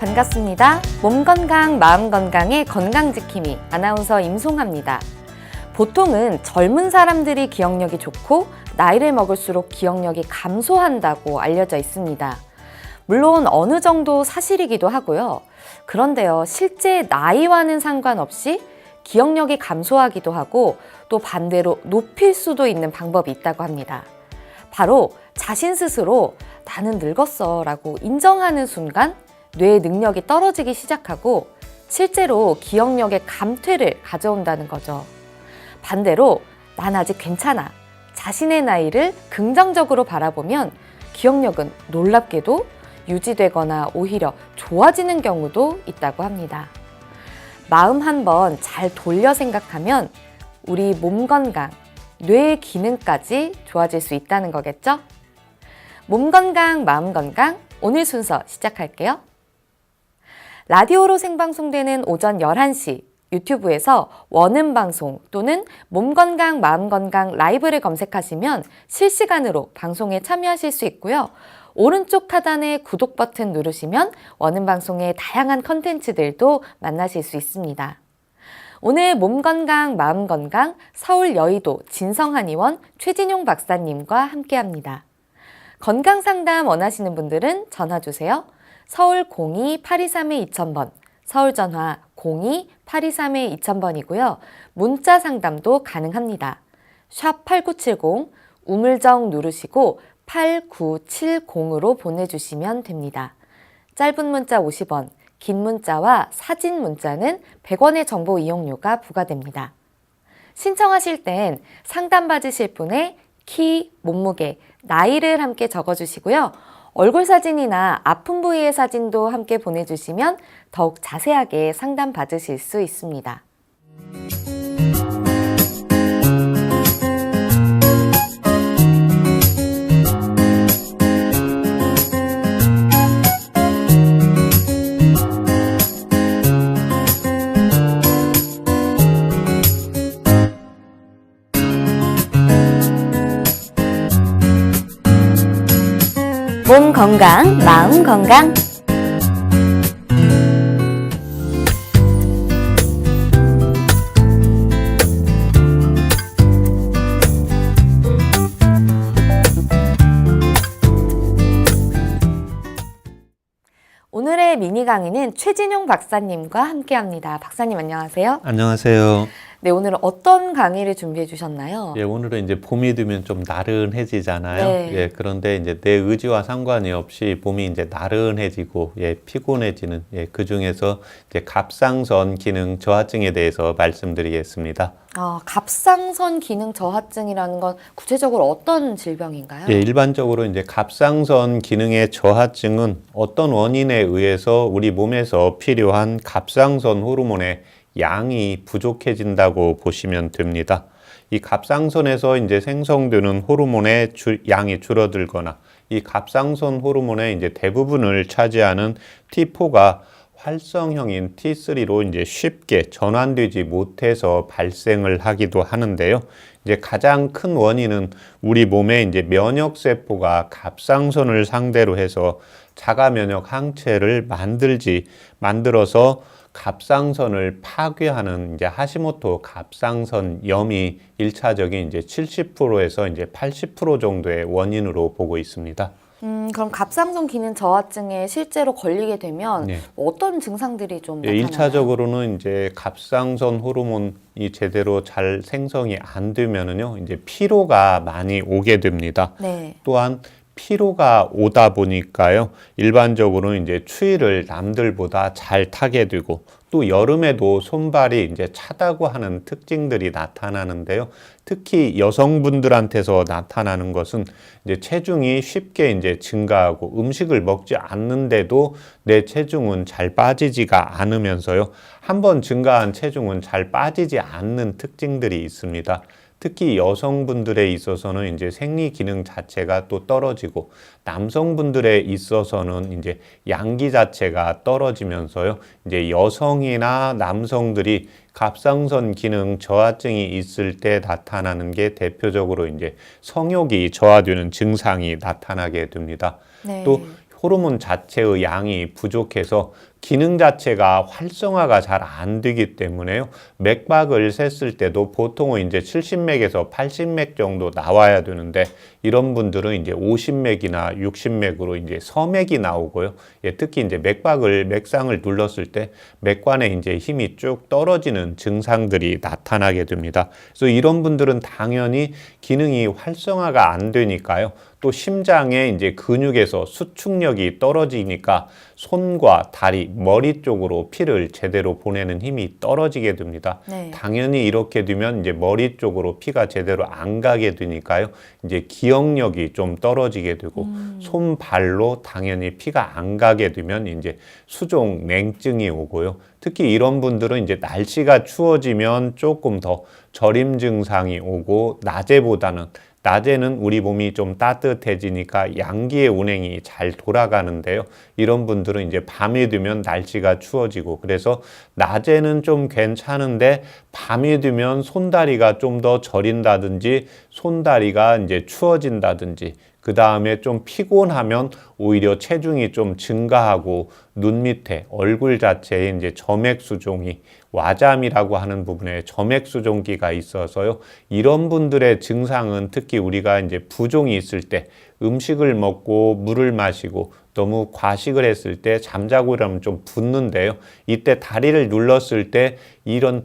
반갑습니다. 몸 건강, 마음 건강의 건강지킴이 아나운서 임송합니다. 보통은 젊은 사람들이 기억력이 좋고 나이를 먹을수록 기억력이 감소한다고 알려져 있습니다. 물론 어느 정도 사실이기도 하고요. 그런데요, 실제 나이와는 상관없이 기억력이 감소하기도 하고 또 반대로 높일 수도 있는 방법이 있다고 합니다. 바로 자신 스스로 나는 늙었어 라고 인정하는 순간 뇌의 능력이 떨어지기 시작하고 실제로 기억력의 감퇴를 가져온다는 거죠. 반대로 난 아직 괜찮아. 자신의 나이를 긍정적으로 바라보면 기억력은 놀랍게도 유지되거나 오히려 좋아지는 경우도 있다고 합니다. 마음 한번 잘 돌려 생각하면 우리 몸 건강, 뇌의 기능까지 좋아질 수 있다는 거겠죠? 몸 건강, 마음 건강, 오늘 순서 시작할게요. 라디오로 생방송되는 오전 11시, 유튜브에서 원음 방송 또는 몸 건강, 마음 건강 라이브를 검색하시면 실시간으로 방송에 참여하실 수 있고요. 오른쪽 하단에 구독 버튼 누르시면 원음 방송의 다양한 컨텐츠들도 만나실 수 있습니다. 오늘 몸 건강, 마음 건강 서울 여의도 진성한의원 최진용 박사님과 함께합니다. 건강 상담 원하시는 분들은 전화 주세요. 서울 02-823-2000번, 서울 전화 02-823-2000번이고요. 문자 상담도 가능합니다. 샵 8970, 우물정 누르시고 8970으로 보내주시면 됩니다. 짧은 문자 50원, 긴 문자와 사진 문자는 100원의 정보 이용료가 부과됩니다. 신청하실 땐 상담받으실 분의 키, 몸무게, 나이를 함께 적어주시고요. 얼굴 사진이나 아픈 부위의 사진도 함께 보내주시면 더욱 자세하게 상담받으실 수 있습니다. 몸 건강, 마음 건강. 오늘의 미니 강의는 최진용 박사님과 함께합니다. 박사님 안녕하세요. 안녕하세요. 네, 오늘은 어떤 강의를 준비해 주셨나요? 예, 오늘은 이제 봄이 되면 좀 나른해지잖아요. 네. 예, 그런데 이제 내 의지와 상관이 없이 봄이 이제 나른해지고, 예, 피곤해지는, 예, 그 중에서 이제 갑상선 기능 저하증에 대해서 말씀드리겠습니다. 갑상선 기능 저하증이라는 건 구체적으로 어떤 질병인가요? 예, 일반적으로 이제 갑상선 기능의 저하증은 어떤 원인에 의해서 우리 몸에서 필요한 갑상선 호르몬의 양이 부족해진다고 보시면 됩니다. 이 갑상선에서 이제 생성되는 호르몬의 양이 줄어들거나 이 갑상선 호르몬의 이제 대부분을 차지하는 T4가 활성형인 T3로 이제 쉽게 전환되지 못해서 발생을 하기도 하는데요. 이제 가장 큰 원인은 우리 몸의 이제 면역 세포가 갑상선을 상대로 해서 자가 면역 항체를 만들어서 갑상선을 파괴하는 이제 하시모토 갑상선염이 1차적인 이제 70%에서 이제 80% 정도의 원인으로 보고 있습니다. 그럼 갑상선 기능 저하증에 실제로 걸리게 되면 네. 어떤 증상들이 좀 나타나요? 1차적으로는 이제 갑상선 호르몬이 제대로 잘 생성이 안 되면은요, 이제 피로가 많이 오게 됩니다. 네. 또한 피로가 오다 보니까요, 일반적으로는 이제 추위를 남들보다 잘 타게 되고, 또 여름에도 손발이 이제 차다고 하는 특징들이 나타나는데요. 특히 여성분들한테서 나타나는 것은 이제 체중이 쉽게 이제 증가하고 음식을 먹지 않는데도 내 체중은 잘 빠지지가 않으면서요. 한번 증가한 체중은 잘 빠지지 않는 특징들이 있습니다. 특히 여성분들에 있어서는 이제 생리 기능 자체가 또 떨어지고 남성분들에 있어서는 이제 양기 자체가 떨어지면서요. 이제 여성이나 남성들이 갑상선 기능 저하증이 있을 때 나타나는 게 대표적으로 이제 성욕이 저하되는 증상이 나타나게 됩니다. 네. 또 호르몬 자체의 양이 부족해서 기능 자체가 활성화가 잘 안 되기 때문에요. 맥박을 셌을 때도 보통은 이제 70맥에서 80맥 정도 나와야 되는데 이런 분들은 이제 50맥이나 60맥으로 이제 서맥이 나오고요. 예, 특히 이제 맥상을 눌렀을 때 맥관에 이제 힘이 쭉 떨어지는 증상들이 나타나게 됩니다. 그래서 이런 분들은 당연히 기능이 활성화가 안 되니까요. 또 심장에 이제 근육에서 수축력이 떨어지니까 손과 다리, 머리 쪽으로 피를 제대로 보내는 힘이 떨어지게 됩니다. 네. 당연히 이렇게 되면 이제 머리 쪽으로 피가 제대로 안 가게 되니까요. 이제 기억력이 좀 떨어지게 되고 손, 발로 당연히 피가 안 가게 되면 이제 수종 냉증이 오고요. 특히 이런 분들은 이제 날씨가 추워지면 조금 더 저림 증상이 오고 낮에는 우리 몸이 좀 따뜻해지니까 양기의 운행이 잘 돌아가는데요. 이런 분들은 이제 밤이 되면 날씨가 추워지고 그래서 낮에는 좀 괜찮은데 밤이 되면 손다리가 좀 더 저린다든지 손다리가 이제 추워진다든지 그 다음에 좀 피곤하면 오히려 체중이 좀 증가하고 눈 밑에 얼굴 자체에 이제 점액수종이 와잠이라고 하는 부분에 점액수종기가 있어서요. 이런 분들의 증상은 특히 우리가 이제 부종이 있을 때 음식을 먹고 물을 마시고 너무 과식을 했을 때 잠자고 이러면 좀 붓는데요. 이때 다리를 눌렀을 때 이런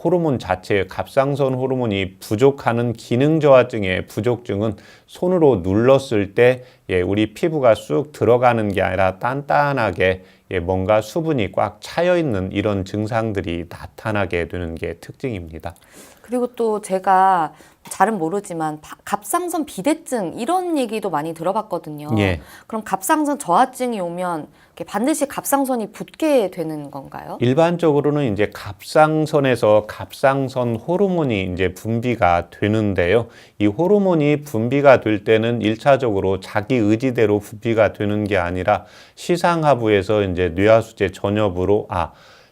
호르몬 자체의 갑상선 호르몬이 부족하는 기능 저하증의 부족증은 손으로 눌렀을 때 우리 피부가 쑥 들어가는 게 아니라 단단하게 뭔가 수분이 꽉 차여 있는 이런 증상들이 나타나게 되는 게 특징입니다. 그리고 또 제가 잘은 모르지만 갑상선 비대증 이런 얘기도 많이 들어봤거든요. 예. 그럼 갑상선 저하증이 오면 이렇게 반드시 갑상선이 붓게 되는 건가요? 일반적으로는 이제 갑상선에서 갑상선 호르몬이 이제 분비가 되는데요. 이 호르몬이 분비가 될 때는 1차적으로 자기 의지대로 분비가 되는 게 아니라 시상하부에서 이제 뇌하수체 전엽으로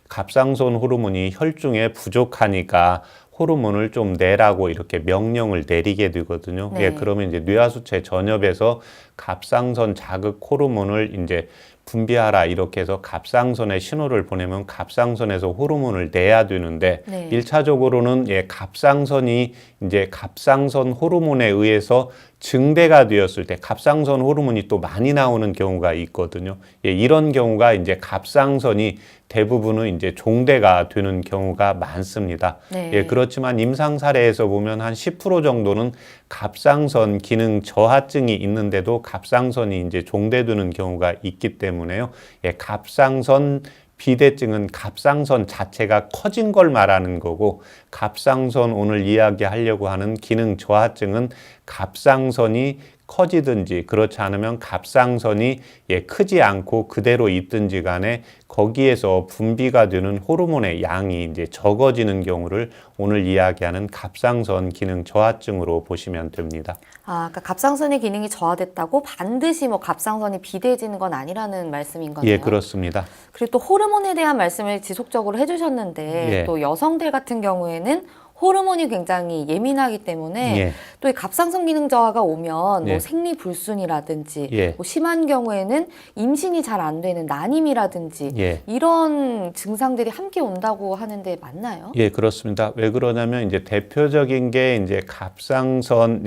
갑상선 호르몬이 혈중에 부족하니까 호르몬을 좀 내라고 이렇게 명령을 내리게 되거든요. 네. 그러면 이제 뇌하수체 전엽에서 갑상선 자극 호르몬을 이제 분비하라 이렇게 해서 갑상선에 신호를 보내면 갑상선에서 호르몬을 내야 되는데 네. 1차적으로는 갑상선이 이제 갑상선 호르몬에 의해서 증대가 되었을 때 갑상선 호르몬이 또 많이 나오는 경우가 있거든요. 이런 경우가 이제 갑상선이 대부분은 이제 종대가 되는 경우가 많습니다. 네. 그렇지만 임상 사례에서 보면 한 10% 정도는 갑상선 기능 저하증이 있는데도 갑상선이 이제 종대되는 경우가 있기 때문에요. 갑상선 비대증은 갑상선 자체가 커진 걸 말하는 거고 갑상선 오늘 이야기하려고 하는 기능 저하증은 갑상선이 커지든지 그렇지 않으면 갑상선이 크지 않고 그대로 있든지 간에 거기에서 분비가 되는 호르몬의 양이 이제 적어지는 경우를 오늘 이야기하는 갑상선 기능 저하증으로 보시면 됩니다. 그러니까 갑상선의 기능이 저하됐다고 반드시 뭐 갑상선이 비대해지는 건 아니라는 말씀인 거네요. 예, 그렇습니다. 그리고 또 호르몬에 대한 말씀을 지속적으로 해주셨는데 또 여성들 같은 경우에는 호르몬이 굉장히 예민하기 때문에 또 이 갑상선 기능 저하가 오면 뭐 생리불순이라든지 뭐 심한 경우에는 임신이 잘 안 되는 난임이라든지 이런 증상들이 함께 온다고 하는데 맞나요? 예, 그렇습니다. 왜 그러냐면 이제 대표적인 게 이제 갑상선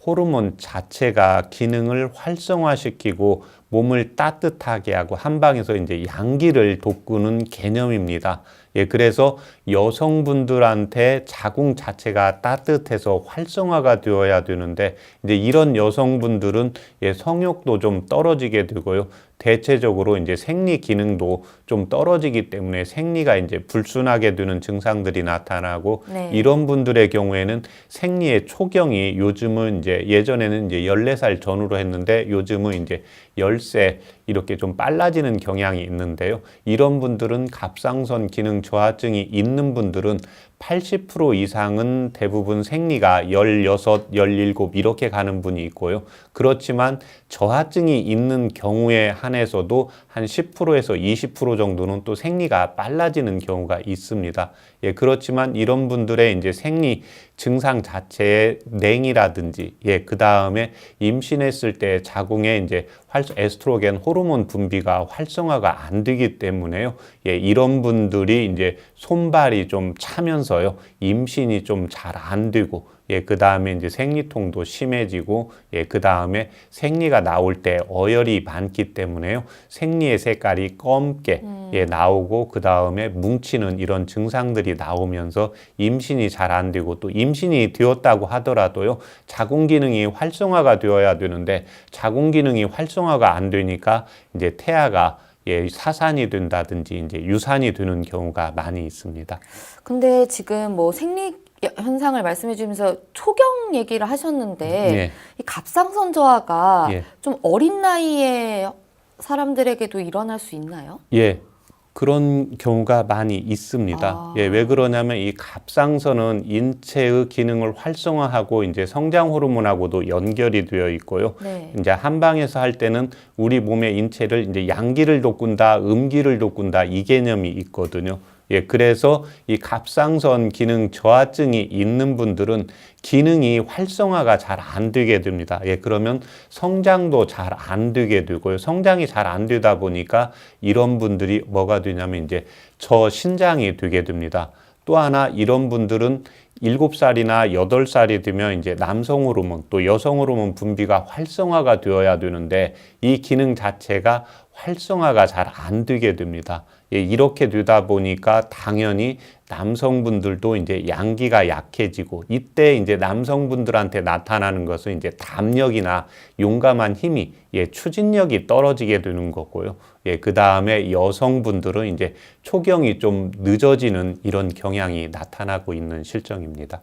호르몬 자체가 기능을 활성화시키고 몸을 따뜻하게 하고 한방에서 이제 양기를 돋구는 개념입니다. 그래서 여성분들한테 자궁 자체가 따뜻해서 활성화가 되어야 되는데 이제 이런 여성분들은 성욕도 좀 떨어지게 되고요. 대체적으로 이제 생리 기능도 좀 떨어지기 때문에 생리가 이제 불순하게 되는 증상들이 나타나고 이런 분들의 경우에는 생리의 초경이 요즘은 이제 예전에는 이제 14살 전후로 했는데 요즘은 이제 10세 이렇게 좀 빨라지는 경향이 있는데요. 이런 분들은 갑상선 기능 저하증이 있는 분들은 80% 이상은 대부분 생리가 16, 17 이렇게 가는 분이 있고요. 그렇지만 저하증이 있는 경우에 한해서도 한 10%에서 20% 정도는 또 생리가 빨라지는 경우가 있습니다. 예, 그렇지만 이런 분들의 이제 생리 증상 자체의 냉이라든지, 예, 그 다음에 임신했을 때 자궁에 이제 에스트로겐 호르몬 분비가 활성화가 안 되기 때문에요. 예, 이런 분들이 이제 손발이 좀 차면서요, 임신이 좀 잘 안 되고, 예, 그 다음에 이제 생리통도 심해지고, 예, 그 다음에 생리가 나올 때 어혈이 많기 때문에요. 생리의 색깔이 검게, 예, 나오고, 그 다음에 뭉치는 이런 증상들이 나오면서 임신이 잘 안 되고, 또 임신이 되었다고 하더라도요, 자궁 기능이 활성화가 되어야 되는데, 자궁 기능이 활성화가 안 되니까 이제 태아가 예, 사산이 된다든지 이제 유산이 되는 경우가 많이 있습니다. 근데 지금 뭐 생리 현상을 말씀해 주면서 초경 얘기를 하셨는데 예. 이 갑상선 저하가 예. 좀 어린 나이에 사람들에게도 일어날 수 있나요? 예. 그런 경우가 많이 있습니다. 예, 왜 그러냐면 이 갑상선은 인체의 기능을 활성화하고 이제 성장 호르몬하고도 연결이 되어 있고요. 네. 이제 한방에서 할 때는 우리 몸의 인체를 이제 양기를 돋군다, 음기를 돋군다 이 개념이 있거든요. 예, 그래서 이 갑상선 기능 저하증이 있는 분들은 기능이 활성화가 잘 안 되게 됩니다. 예, 그러면 성장도 잘 안 되게 되고요. 성장이 잘 안 되다 보니까 이런 분들이 뭐가 되냐면 이제 저신장이 되게 됩니다. 또 하나 이런 분들은 7살이나 8살이 되면 이제 남성 호르몬 또 여성 호르몬 분비가 활성화가 되어야 되는데 이 기능 자체가 활성화가 잘 안 되게 됩니다. 예, 이렇게 되다 보니까 당연히 남성분들도 이제 양기가 약해지고 이때 이제 남성분들한테 나타나는 것은 이제 담력이나 용감한 힘이 추진력이 떨어지게 되는 거고요. 그 다음에 여성분들은 이제 초경이 좀 늦어지는 이런 경향이 나타나고 있는 실정입니다.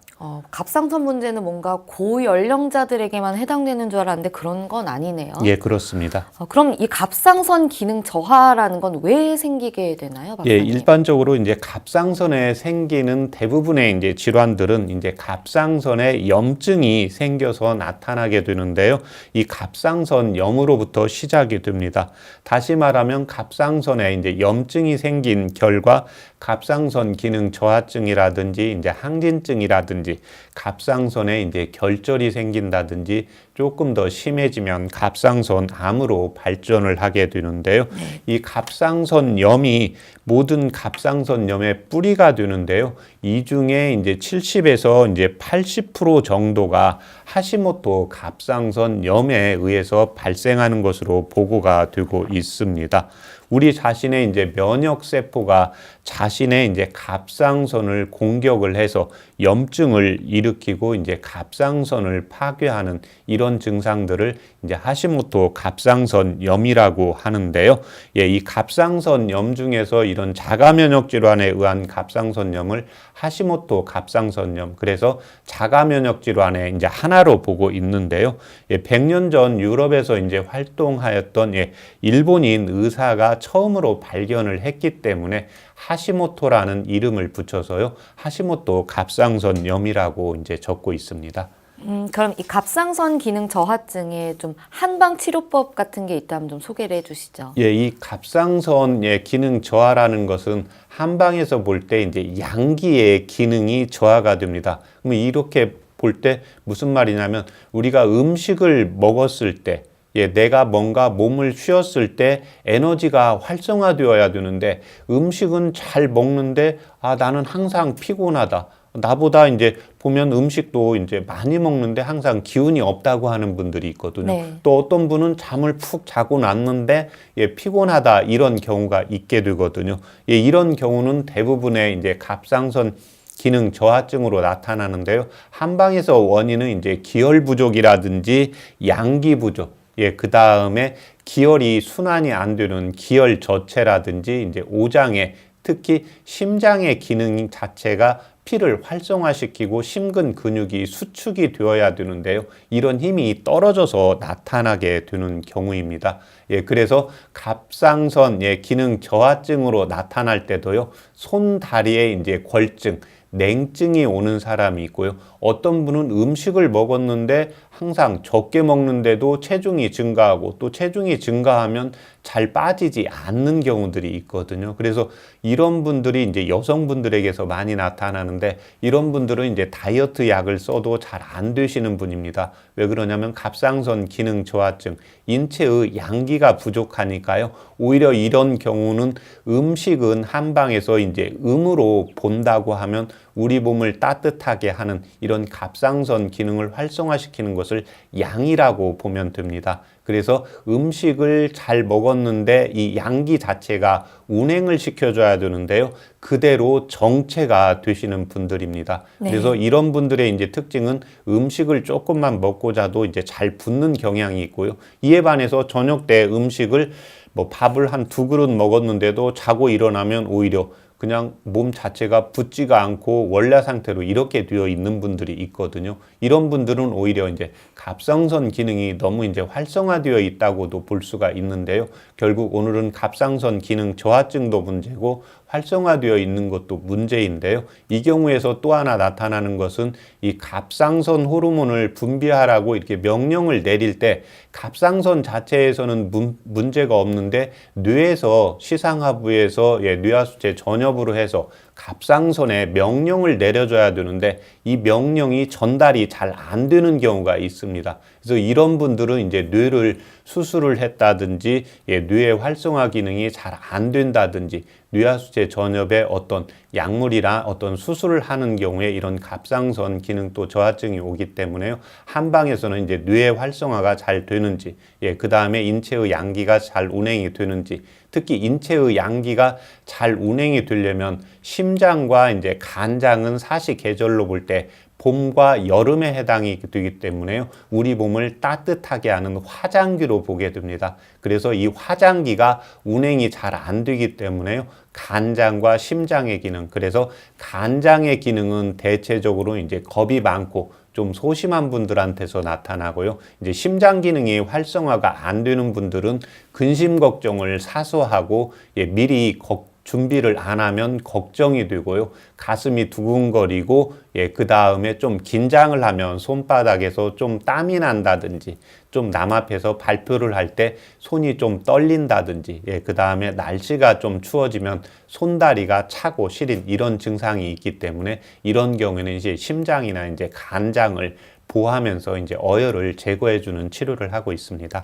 갑상선 문제는 뭔가 고연령자들에게만 해당되는 줄 알았는데 그런 건 아니네요. 예, 그렇습니다. 그럼 이 갑상선 기능 저하라는 건 왜 생기게 되나요, 박사님? 예, 일반적으로 이제 갑상선에 생기는 대부분의 이제 질환들은 이제 갑상선에 염증이 생겨서 나타나게 되는데요. 이 갑상선염으로부터 시작이 됩니다. 다시 말하면 갑상선에 이제 염증이 생긴 결과 갑상선 기능 저하증이라든지 이제 항진증이라든지 갑상선에 이제 결절이 생긴다든지 조금 더 심해지면 갑상선 암으로 발전을 하게 되는데요. 이 갑상선염이 모든 갑상선염의 뿌리가 되는데요. 이 중에 이제 70에서 이제 80% 정도가 하시모토 갑상선염에 의해서 발생하는 것으로 보고가 되고 있습니다. 우리 자신의 이제 면역 세포가 자신의 이제 갑상선을 공격을 해서 염증을 일으키고 이제 갑상선을 파괴하는 이런 증상들을 이제 하시모토 갑상선염이라고 하는데요. 예, 이 갑상선염 중에서 이런 자가 면역 질환에 의한 갑상선염을 하시모토 갑상선염, 그래서 자가 면역 질환의 이제 하나로 보고 있는데요. 예, 100년 전 유럽에서 이제 활동하였던 일본인 의사가 처음으로 발견을 했기 때문에 하시모토라는 이름을 붙여서요. 하시모토 갑상선염이라고 이제 적고 있습니다. 그럼 이 갑상선 기능 저하증에 좀 한방 치료법 같은 게 있다면 좀 소개를 해주시죠. 예, 이 갑상선의 기능 저하라는 것은 한방에서 볼 때 이제 양기의 기능이 저하가 됩니다. 그럼 이렇게 볼 때 무슨 말이냐면 우리가 음식을 먹었을 때 내가 뭔가 몸을 쉬었을 때 에너지가 활성화되어야 되는데 음식은 잘 먹는데 나는 항상 피곤하다. 나보다 이제 보면 음식도 이제 많이 먹는데 항상 기운이 없다고 하는 분들이 있거든요. 네. 또 어떤 분은 잠을 푹 자고 났는데 피곤하다 이런 경우가 있게 되거든요. 이런 경우는 대부분의 이제 갑상선 기능 저하증으로 나타나는데요. 한방에서 원인은 이제 기혈 부족이라든지 양기 부족, 그 다음에 기혈이 순환이 안 되는 기혈 저체라든지 이제 오장의 특히 심장의 기능 자체가 피를 활성화시키고 심근 근육이 수축이 되어야 되는데요. 이런 힘이 떨어져서 나타나게 되는 경우입니다. 그래서 갑상선 기능 저하증으로 나타날 때도요. 손, 다리에 이제 골증, 냉증이 오는 사람이 있고요. 어떤 분은 음식을 먹었는데 항상 적게 먹는데도 체중이 증가하고 또 체중이 증가하면 잘 빠지지 않는 경우들이 있거든요. 그래서 이런 분들이 이제 여성분들에게서 많이 나타나는데 이런 분들은 이제 다이어트 약을 써도 잘 안 되시는 분입니다. 왜 그러냐면 갑상선 기능 저하증, 인체의 양기가 부족하니까요. 오히려 이런 경우는 음식은 한방에서 이제 음으로 본다고 하면 우리 몸을 따뜻하게 하는 이런 갑상선 기능을 활성화시키는 것을 양이라고 보면 됩니다. 그래서 음식을 잘 먹었는데 이 양기 자체가 운행을 시켜줘야 되는데요. 그대로 정체가 되시는 분들입니다. 네. 그래서 이런 분들의 이제 특징은 음식을 조금만 먹고 자도 이제 잘 붓는 경향이 있고요. 이에 반해서 저녁 때 음식을 뭐 밥을 한 2그릇 먹었는데도 자고 일어나면 오히려 그냥 몸 자체가 붓지가 않고 원래 상태로 이렇게 되어 있는 분들이 있거든요. 이런 분들은 오히려 이제 갑상선 기능이 너무 이제 활성화되어 있다고도 볼 수가 있는데요. 결국 오늘은 갑상선 기능 저하증도 문제고 활성화되어 있는 것도 문제인데요. 이 경우에서 또 하나 나타나는 것은 이 갑상선 호르몬을 분비하라고 이렇게 명령을 내릴 때 갑상선 자체에서는 문제가 없는데 뇌에서 시상하부에서 뇌하수체 전엽으로 해서 갑상선에 명령을 내려줘야 되는데 이 명령이 전달이 잘 안 되는 경우가 있습니다. 그래서 이런 분들은 이제 뇌를 수술을 했다든지 뇌의 활성화 기능이 잘 안 된다든지 뇌하수체 전엽에 어떤 약물이나 어떤 수술을 하는 경우에 이런 갑상선 기능도 저하증이 오기 때문에요. 한방에서는 이제 뇌의 활성화가 잘 되는지, 그 다음에 인체의 양기가 잘 운행이 되는지, 특히 인체의 양기가 잘 운행이 되려면 심장과 이제 간장은 사시 계절로 볼 때 봄과 여름에 해당이 되기 때문에요. 우리 몸을 따뜻하게 하는 화장기로 보게 됩니다. 그래서 이 화장기가 운행이 잘 안 되기 때문에요. 간장과 심장의 기능, 그래서 간장의 기능은 대체적으로 이제 겁이 많고 좀 소심한 분들한테서 나타나고요. 이제 심장 기능이 활성화가 안 되는 분들은 근심 걱정을 사소하고 미리 준비를 안 하면 걱정이 되고요. 가슴이 두근거리고 그 다음에 좀 긴장을 하면 손바닥에서 좀 땀이 난다든지 좀 남 앞에서 발표를 할 때 손이 좀 떨린다든지 그 다음에 날씨가 좀 추워지면 손다리가 차고 시린 이런 증상이 있기 때문에 이런 경우에는 이제 심장이나 이제 간장을 보호하면서 이제 어혈을 제거해주는 치료를 하고 있습니다.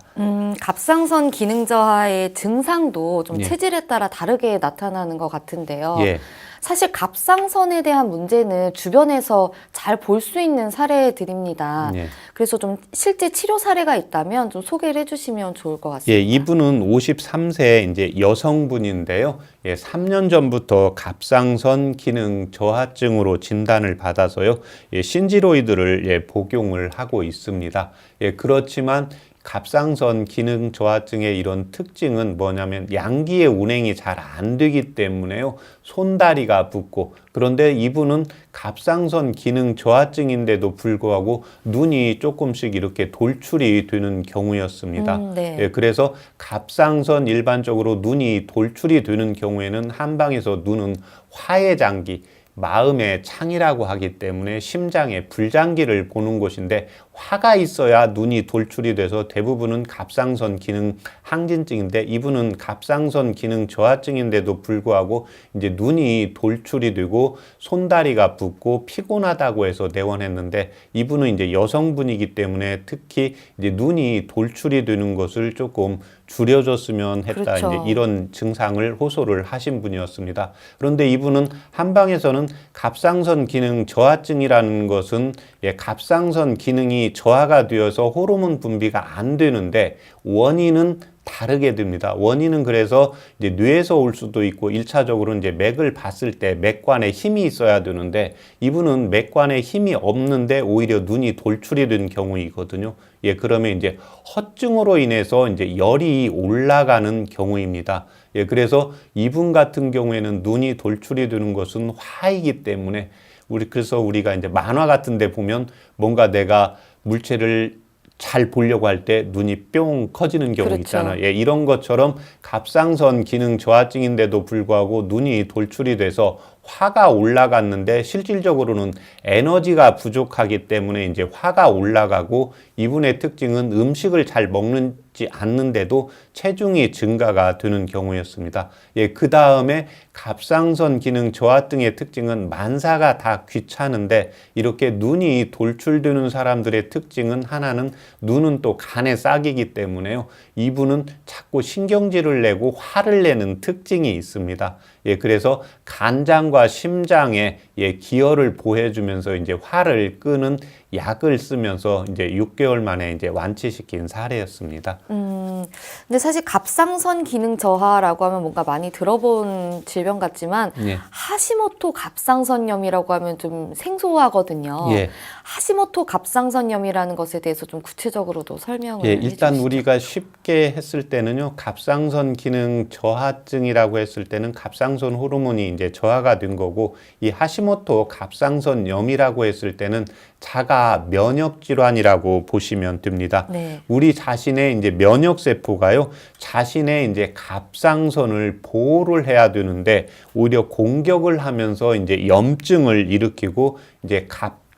갑상선 기능 저하의 증상도 좀 예. 체질에 따라 다르게 나타나는 것 같은데요. 예. 사실 갑상선에 대한 문제는 주변에서 잘 볼 수 있는 사례들입니다. 예. 그래서 좀 실제 치료 사례가 있다면 좀 소개를 해주시면 좋을 것 같습니다. 이분은 53세 이제 여성분인데요. 3년 전부터 갑상선 기능 저하증으로 진단을 받아서요. 신지로이드를 복용을 하고 있습니다. 그렇지만 갑상선 기능 저하증의 이런 특징은 뭐냐면 양기의 운행이 잘 안 되기 때문에요. 손다리가 붓고, 그런데 이분은 갑상선 기능 저하증인데도 불구하고 눈이 조금씩 이렇게 돌출이 되는 경우였습니다. 네. 그래서 갑상선 일반적으로 눈이 돌출이 되는 경우에는 한방에서 눈은 화해장기, 마음의 창이라고 하기 때문에 심장의 불장기를 보는 곳인데 화가 있어야 눈이 돌출이 돼서 대부분은 갑상선 기능 항진증인데 이분은 갑상선 기능 저하증인데도 불구하고 이제 눈이 돌출이 되고 손다리가 붓고 피곤하다고 해서 내원했는데 이분은 이제 여성분이기 때문에 특히 이제 눈이 돌출이 되는 것을 조금 줄여줬으면 했다. 그렇죠. 이제 이런 증상을 호소를 하신 분이었습니다. 그런데 이분은 한방에서는 갑상선 기능 저하증이라는 것은 갑상선 기능이 저하가 되어서 호르몬 분비가 안 되는데 원인은 다르게 됩니다. 원인은 그래서 이제 뇌에서 올 수도 있고 1차적으로 이제 맥을 봤을 때 맥관에 힘이 있어야 되는데 이분은 맥관에 힘이 없는데 오히려 눈이 돌출이 된 경우이거든요. 그러면 이제 허증으로 인해서 이제 열이 올라가는 경우입니다. 그래서 이분 같은 경우에는 눈이 돌출이 되는 것은 화이기 때문에 그래서 우리가 이제 만화 같은 데 보면 뭔가 내가 물체를 잘 보려고 할 때 눈이 뿅 커지는 경우 그렇죠. 있잖아요. 이런 것처럼 갑상선 기능 저하증인데도 불구하고 눈이 돌출이 돼서 화가 올라갔는데 실질적으로는 에너지가 부족하기 때문에 이제 화가 올라가고, 이분의 특징은 음식을 잘 먹지 않는데도 체중이 증가가 되는 경우였습니다. 그 다음에 갑상선 기능 저하 등의 특징은 만사가 다 귀찮은데, 이렇게 눈이 돌출되는 사람들의 특징은 하나는 눈은 또 간의 싹이기 때문에요. 이분은 자꾸 신경질을 내고 화를 내는 특징이 있습니다. 그래서 간장과 심장에 기혈을 보해주면서 이제 화를 끄는 약을 쓰면서 이제 6개월 만에 이제 완치시킨 사례였습니다. 근데 사실 갑상선 기능 저하라고 하면 뭔가 많이 들어본 질병 같지만 하시모토 갑상선염이라고 하면 좀 생소하거든요. 하시모토 갑상선염이라는 것에 대해서 좀 구체적으로도 설명을 일단 해주시죠. 우리가 쉽게 했을 때는요, 갑상선 기능 저하증이라고 했을 때는 갑상선 호르몬이 이제 저하가 된 거고, 이 하시모토 갑상선염이라고 했을 때는 자가 면역 질환이라고 보시면 됩니다. 우리 자신의 이제 면역 세포가요, 자신의 이제 갑상선을 보호를 해야 되는데 오히려 공격을 하면서 이제 염증을 일으키고 이제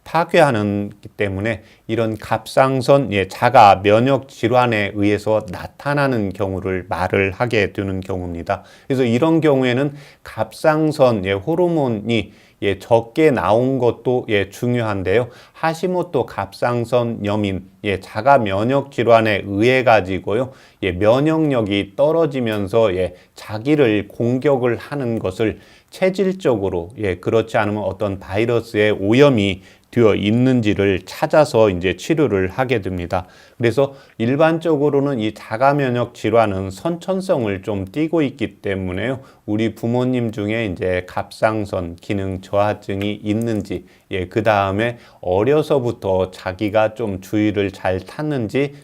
파괴하는 때문에 이런 갑상선 자가 면역 질환에 의해서 나타나는 경우를 말을 하게 되는 경우입니다. 그래서 이런 경우에는 갑상선 호르몬이 적게 나온 것도 중요한데요. 하시모토 갑상선염인 자가 면역 질환에 의해 가지고요, 면역력이 떨어지면서 자기를 공격을 하는 것을 체질적으로 그렇지 않으면 어떤 바이러스의 오염이 되어 있는지를 찾아서 이제 치료를 하게 됩니다. 그래서 일반적으로는 이 자가 면역 질환은 선천성을 좀 띠고 있기 때문에요. 우리 부모님 중에 이제 갑상선 기능 저하증이 있는지, 그 다음에 어려서부터 자기가 좀 추위를 잘 타는지,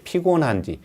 피곤한지,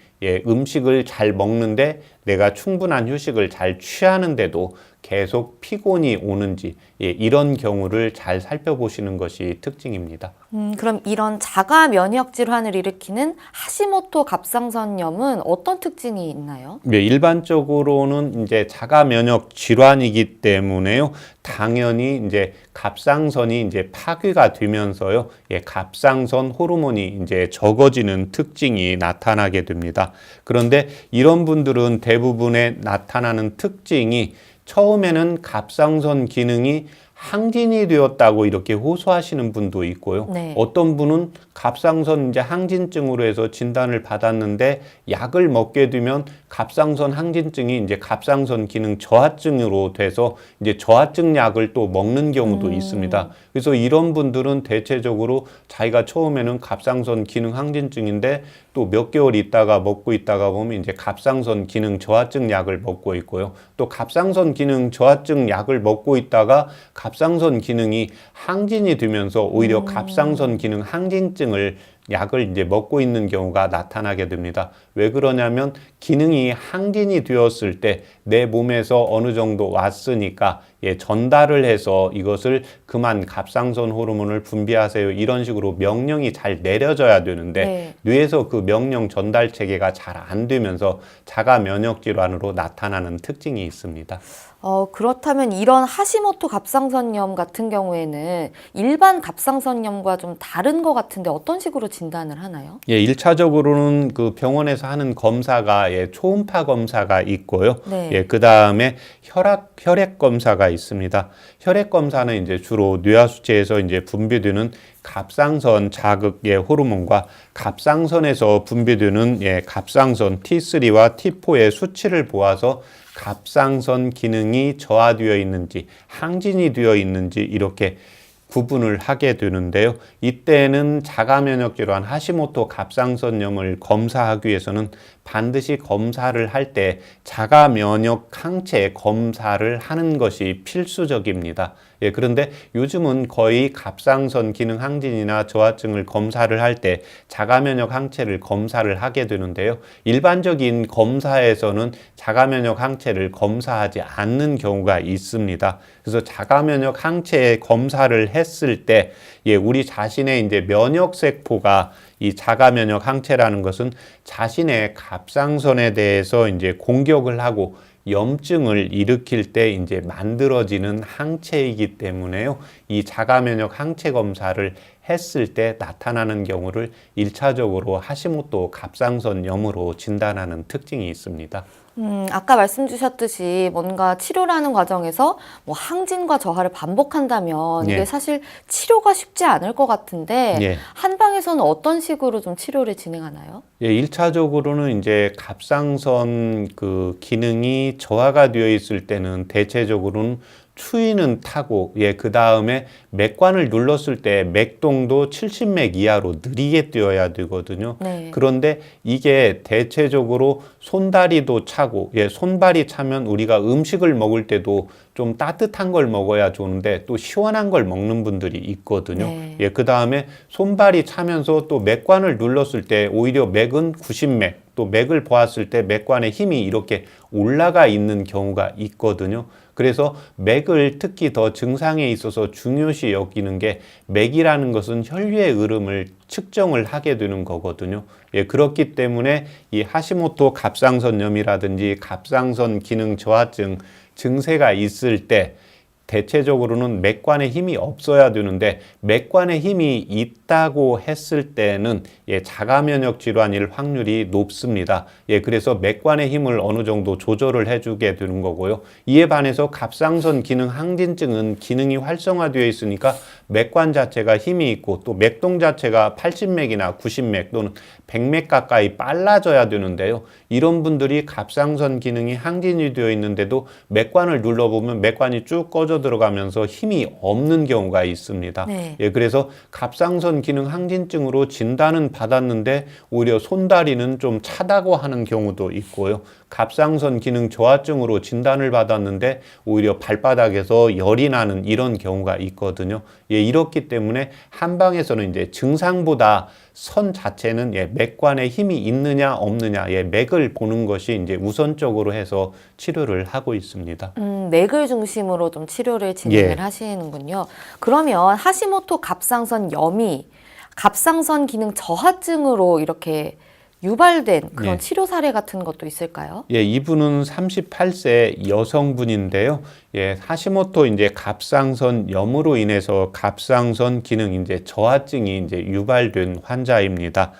음식을 잘 먹는데 내가 충분한 휴식을 잘 취하는데도 계속 피곤이 오는지, 이런 경우를 잘 살펴보시는 것이 특징입니다. 그럼 이런 자가 면역 질환을 일으키는 하시모토 갑상선염은 어떤 특징이 있나요? 일반적으로는 이제 자가 면역 질환이기 때문에요. 당연히 이제 갑상선이 이제 파괴가 되면서요, 갑상선 호르몬이 이제 적어지는 특징이 나타나게 됩니다. 그런데 이런 분들은 대부분의 나타나는 특징이 처음에는 갑상선 기능이 항진이 되었다고 이렇게 호소하시는 분도 있고요. 어떤 분은 갑상선 이제 항진증으로 해서 진단을 받았는데 약을 먹게 되면 갑상선 항진증이 이제 갑상선 기능 저하증으로 돼서 이제 저하증 약을 또 먹는 경우도 있습니다. 그래서 이런 분들은 대체적으로 자기가 처음에는 갑상선 기능 항진증인데 또 몇 개월 있다가 먹고 있다가 보면 이제 갑상선 기능 저하증 약을 먹고 있고요. 또 갑상선 기능 저하증 약을 먹고 있다가 갑상선 기능이 항진이 되면서 오히려 갑상선 기능 항진증을 약을 이제 먹고 있는 경우가 나타나게 됩니다. 왜 그러냐면 기능이 항진이 되었을 때 내 몸에서 어느 정도 왔으니까 전달을 해서 이것을 그만 갑상선 호르몬을 분비하세요, 이런 식으로 명령이 잘 내려져야 되는데 뇌에서 그 명령 전달 체계가 잘 안 되면서 자가 면역 질환으로 나타나는 특징이 있습니다. 그렇다면 이런 하시모토 갑상선염 같은 경우에는 일반 갑상선염과 좀 다른 것 같은데 어떤 식으로 진단을 하나요? 1차적으로는 그 병원에서 하는 검사가 초음파 검사가 있고요. 네. 그 다음에 혈액 검사가 있습니다. 혈액 검사는 이제 주로 뇌하수체에서 이제 분비되는 갑상선 자극의 호르몬과 갑상선에서 분비되는 갑상선 T3와 T4의 수치를 보아서 갑상선 기능이 저하되어 있는지 항진이 되어 있는지 이렇게 구분을 하게 되는데요. 이때는 자가 면역 질환 하시모토 갑상선염을 검사하기 위해서는 반드시 검사를 할 때 자가 면역 항체 검사를 하는 것이 필수적입니다. 그런데 요즘은 거의 갑상선 기능 항진이나 저하증을 검사를 할 때 자가 면역 항체를 검사를 하게 되는데요. 일반적인 검사에서는 자가 면역 항체를 검사하지 않는 경우가 있습니다. 그래서 자가 면역 항체 검사를 했을 때 우리 자신의 이제 면역 세포가 이 자가 면역 항체라는 것은 자신의 갑상선에 대해서 이제 공격을 하고 염증을 일으킬 때 이제 만들어지는 항체이기 때문에요. 이 자가 면역 항체 검사를 했을 때 나타나는 경우를 1차적으로 하시모토 갑상선염으로 진단하는 특징이 있습니다. 아까 말씀 주셨듯이 뭔가 치료라는 과정에서 뭐 항진과 저하를 반복한다면 이게 예. 사실 치료가 쉽지 않을 것 같은데 예. 한방에서는 어떤 식으로 좀 치료를 진행하나요? 예, 1차적으로는 이제 갑상선 그 기능이 저하가 되어 있을 때는 대체적으로는 추위는 타고, 그 다음에 맥관을 눌렀을 때 맥동도 70맥 이하로 느리게 뛰어야 되거든요. 네. 그런데 이게 대체적으로 손다리도 차고, 손발이 차면 우리가 음식을 먹을 때도 좀 따뜻한 걸 먹어야 좋은데 또 시원한 걸 먹는 분들이 있거든요. 네. 그 다음에 손발이 차면서 또 맥관을 눌렀을 때 오히려 맥은 90맥, 또 맥을 보았을 때 맥관의 힘이 이렇게 올라가 있는 경우가 있거든요. 그래서 맥을 특히 더 증상에 있어서 중요시 여기는 게 맥이라는 것은 혈류의 흐름을 측정을 하게 되는 거거든요. 그렇기 때문에 이 하시모토 갑상선염이라든지 갑상선 기능 저하증 증세가 있을 때 대체적으로는 맥관에 힘이 없어야 되는데 맥관에 힘이 있다고 했을 때는 자가 면역 질환일 확률이 높습니다. 그래서 맥관의 힘을 어느 정도 조절을 해주게 되는 거고요. 이에 반해서 갑상선 기능 항진증은 기능이 활성화되어 있으니까 맥관 자체가 힘이 있고 또 맥동 자체가 80맥이나 90맥 또는 100맥 가까이 빨라져야 되는데요. 이런 분들이 갑상선 기능이 항진이 되어 있는데도 맥관을 눌러보면 맥관이 쭉 꺼져 들어가면서 힘이 없는 경우가 있습니다. 네. 그래서 갑상선 기능 항진증으로 진단은 받았는데 오히려 손다리는 좀 차다고 하는 경우도 있고요. 갑상선 기능 저하증으로 진단을 받았는데 오히려 발바닥에서 열이 나는 이런 경우가 있거든요. 이렇기 때문에 한방에서는 이제 증상보다 선 자체는 맥관에 힘이 있느냐 없느냐 맥을 보는 것이 이제 우선적으로 해서 치료를 하고 있습니다. 맥을 중심으로 좀 치료를 진행을 하시는군요. 그러면 하시모토 갑상선염이 갑상선 기능 저하증으로 이렇게 유발된 그런 치료 사례 같은 것도 있을까요? 이분은 38세 여성분인데요. 하시모토 이제 갑상선염으로 인해서 갑상선 기능 이제 저하증이 이제 유발된 환자입니다.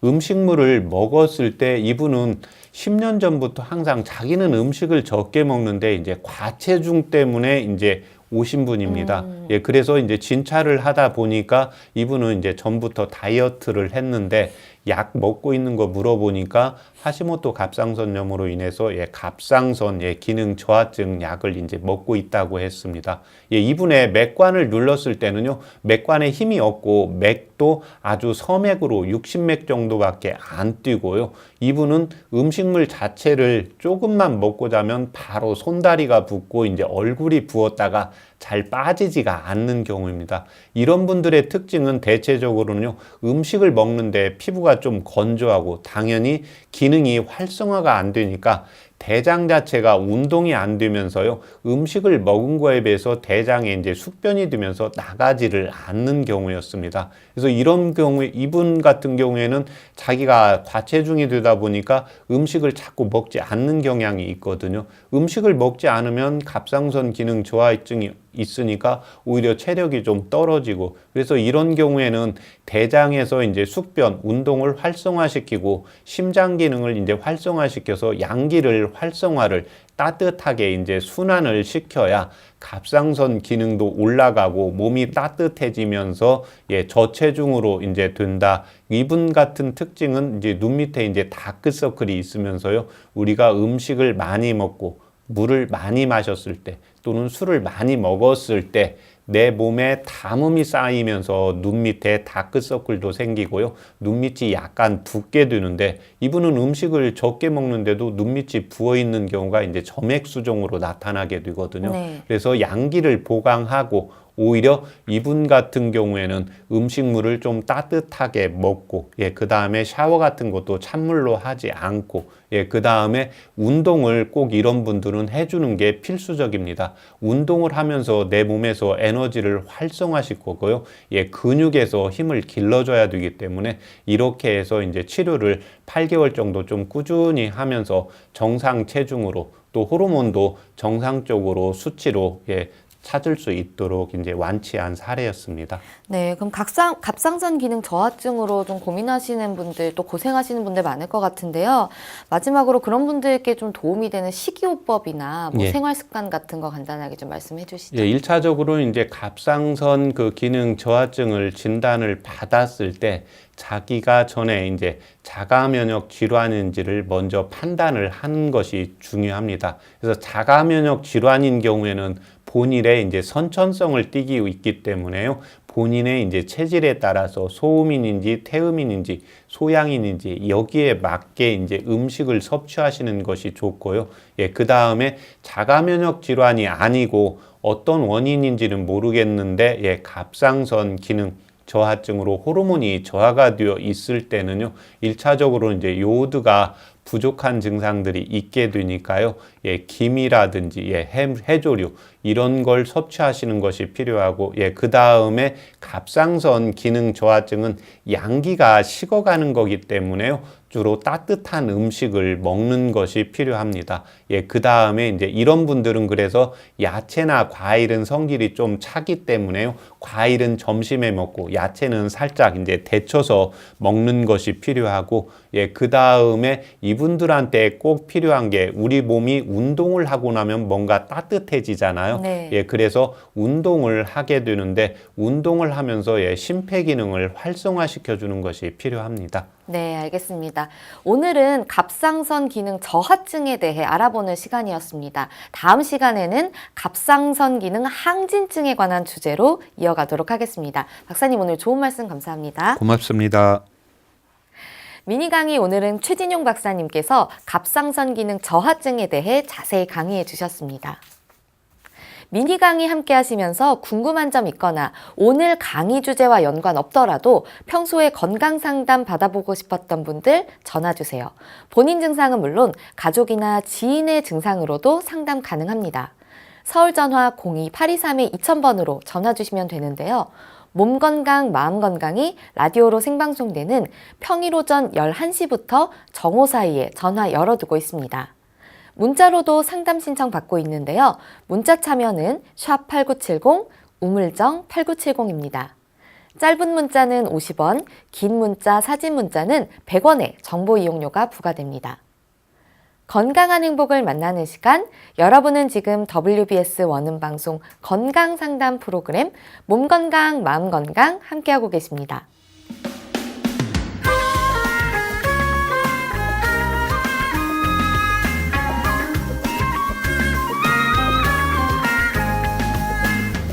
음식물을 먹었을 때 이분은 10년 전부터 항상 자기는 음식을 적게 먹는데 이제 과체중 때문에 이제 오신 분입니다. 그래서 이제 진찰을 하다 보니까 이분은 이제 전부터 다이어트를 했는데 약 먹고 있는 거 물어보니까 하시모토 갑상선염으로 인해서 갑상선 기능 저하증 약을 이제 먹고 있다고 했습니다. 이분의 맥관을 눌렀을 때는요, 맥관에 힘이 없고 맥도 아주 서맥으로 60맥 정도밖에 안 뛰고요. 이분은 음식물 자체를 조금만 먹고 자면 바로 손다리가 붓고 이제 얼굴이 부었다가 잘 빠지지가 않는 경우입니다. 이런 분들의 특징은 대체적으로는요, 음식을 먹는데 피부가 좀 건조하고 당연히 기능이 활성화가 안 되니까 대장 자체가 운동이 안 되면서요, 음식을 먹은 거에 비해서 대장에 이제 숙변이 되면서 나가지를 않는 경우였습니다. 그래서 이런 경우에 이분 같은 경우에는 자기가 과체중이 되다 보니까 음식을 자꾸 먹지 않는 경향이 있거든요. 음식을 먹지 않으면 갑상선 기능 저하증이 있으니까 오히려 체력이 좀 떨어지고, 그래서 이런 경우에는 대장에서 이제 숙변, 운동을 활성화시키고 심장 기능을 이제 활성화시켜서 양기를 활성화를 따뜻하게 이제 순환을 시켜야 갑상선 기능도 올라가고 몸이 따뜻해지면서 저체중으로 이제 된다. 이분 같은 특징은 이제 눈 밑에 이제 다크서클이 있으면서요, 우리가 음식을 많이 먹고 물을 많이 마셨을 때 또는 술을 많이 먹었을 때 내 몸에 담음이 쌓이면서 눈 밑에 다크서클도 생기고요. 눈 밑이 약간 붓게 되는데 이분은 음식을 적게 먹는데도 눈 밑이 부어 있는 경우가 이제 점액수종으로 나타나게 되거든요. 그래서 양기를 보강하고 오히려 이분 같은 경우에는 음식물을 좀 따뜻하게 먹고, 그 다음에 샤워 같은 것도 찬물로 하지 않고, 그 다음에 운동을 꼭 이런 분들은 해주는 게 필수적입니다. 운동을 하면서 내 몸에서 에너지를 활성화시킬 거고요. 근육에서 힘을 길러줘야 되기 때문에 이렇게 해서 이제 치료를 8개월 정도 좀 꾸준히 하면서 정상 체중으로 또 호르몬도 정상적으로 수치로 찾을 수 있도록 이제 완치한 사례였습니다. 네, 그럼 갑상선 기능 저하증으로 좀 고민하시는 분들, 또 고생하시는 분들 많을 것 같은데요. 마지막으로 그런 분들께 좀 도움이 되는 식이요법이나 뭐 생활 습관 같은 거 간단하게 좀 말씀해 주시죠. 1차적으로 이제 갑상선 그 기능 저하증을 진단을 받았을 때 자기가 전에 이제 자가 면역 질환인지를 먼저 판단을 하는 것이 중요합니다. 그래서 자가 면역 질환인 경우에는 본인의 이제 선천성을 띠기 있기 때문에요. 본인의 이제 체질에 따라서 소음인인지 태음인인지 소양인인지 여기에 맞게 이제 음식을 섭취하시는 것이 좋고요. 그 다음에 자가 면역 질환이 아니고 어떤 원인인지는 모르겠는데 갑상선 기능 저하증으로 호르몬이 저하가 되어 있을 때는요, 1차적으로 이제 요오드가 부족한 증상들이 있게 되니까요, 김이라든지 해조류 이런 걸 섭취하시는 것이 필요하고, 그 다음에 갑상선 기능 저하증은 양기가 식어가는 거기 때문에요, 주로 따뜻한 음식을 먹는 것이 필요합니다. 그 다음에 이제 이런 분들은 그래서 야채나 과일은 성질이 좀 차기 때문에요, 과일은 점심에 먹고 야채는 살짝 이제 데쳐서 먹는 것이 필요하고, 그 다음에 이분들한테 꼭 필요한 게 우리 몸이 운동을 하고 나면 뭔가 따뜻해지잖아요. 네. 그래서 운동을 하게 되는데 운동을 하면서 심폐기능을 활성화시켜 주는 것이 필요합니다. 네, 알겠습니다. 오늘은 갑상선 기능 저하증에 대해 알아보는 시간이었습니다. 다음 시간에는 갑상선 기능 항진증에 관한 주제로 이어가도록 하겠습니다. 박사님, 오늘 좋은 말씀 감사합니다. 고맙습니다. 미니 강의 오늘은 최진용 박사님께서 갑상선 기능 저하증에 대해 자세히 강의해 주셨습니다. 미니 강의 함께 하시면서 궁금한 점 있거나 오늘 강의 주제와 연관 없더라도 평소에 건강 상담 받아보고 싶었던 분들 전화 주세요. 본인 증상은 물론 가족이나 지인의 증상으로도 상담 가능합니다. 서울 전화 02-823-2000번으로 전화 주시면 되는데요. 몸 건강, 마음 건강이 라디오로 생방송되는 평일 오전 11시부터 정오 사이에 전화 열어두고 있습니다. 문자로도 상담 신청 받고 있는데요. 문자 참여는 샵8970, 우물정 8970입니다. 짧은 문자는 50원, 긴 문자, 사진 문자는 100원의 정보 이용료가 부과됩니다. 건강한 행복을 만나는 시간, 여러분은 지금 WBS 원음 방송 건강 상담 프로그램 몸 건강, 마음 건강 함께하고 계십니다.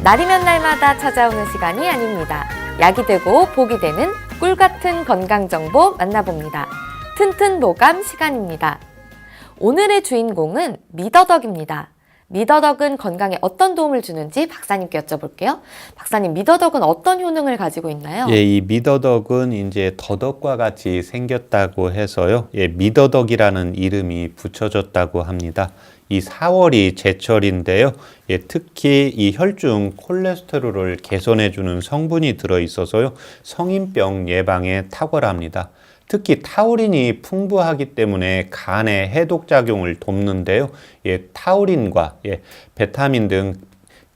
날이면 날마다 찾아오는 시간이 아닙니다. 약이 되고 복이 되는 꿀 같은 건강 정보 만나봅니다. 튼튼보감 시간입니다. 오늘의 주인공은 미더덕입니다. 미더덕은 건강에 어떤 도움을 주는지 박사님께 여쭤볼게요. 박사님, 미더덕은 어떤 효능을 가지고 있나요? 이 미더덕은 이제 더덕과 같이 생겼다고 해서요. 미더덕이라는 이름이 붙여졌다고 합니다. 이 4월이 제철인데요. 특히 이 혈중 콜레스테롤을 개선해주는 성분이 들어있어서요. 성인병 예방에 탁월합니다. 특히 타우린이 풍부하기 때문에 간의 해독작용을 돕는데요. 타우린과 베타민 등